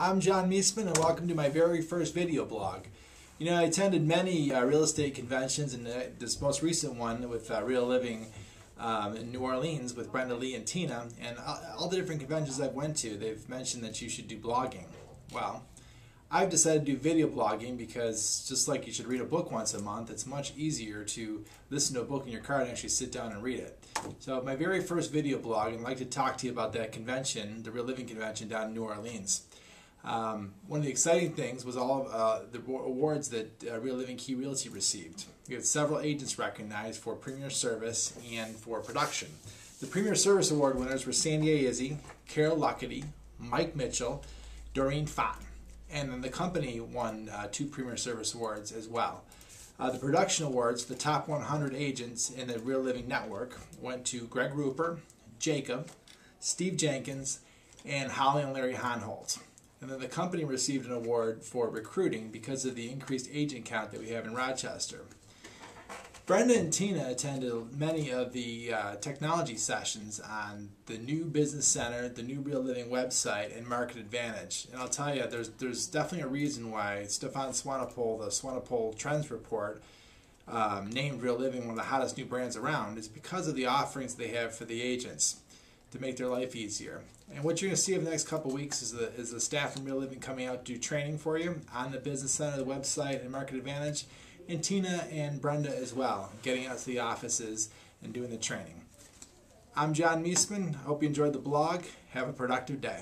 I'm John Meisman, and welcome to my very first video blog. You know, I attended many real estate conventions, and this most recent one with Real Living in New Orleans with Brenda Lee and Tina, and all the different conventions I've went to, they've mentioned that you should do blogging. Well, I've decided to do video blogging because just like you should read a book once a month, it's much easier to listen to a book in your car and actually sit down and read it. So my very first video blog, I'd like to talk to you about that convention, the Real Living Convention down in New Orleans. One of the exciting things was all of the awards that Real Living Key Realty received. We had several agents recognized for premier service and for production. The Premier Service Award winners were Sandy Izzy, Carol Luckety, Mike Mitchell, Doreen Fott. And then the company won 2 Premier Service Awards as well. The production awards, the top 100 agents in the Real Living Network, went to Greg Rupert, Jacob, Steve Jenkins, and Holly and Larry Honholt. And then the company received an award for recruiting because of the increased agent count that we have in Rochester. Brenda and Tina attended many of the technology sessions on the new Business Center, the new Real Living website, and Market Advantage. And I'll tell you, there's definitely a reason why Stefan Swanepoel, the Swanepoel Trends Report, named Real Living one of the hottest new brands around. It's because of the offerings they have for the agents to make their life easier. And what you're going to see over the next couple of weeks is the staff from Real Living coming out to do training for you on the Business Center, the website, and Market Advantage. And Tina and Brenda as well, getting out to the offices and doing the training. I'm John Meisman. Hope you enjoyed the blog. Have a productive day.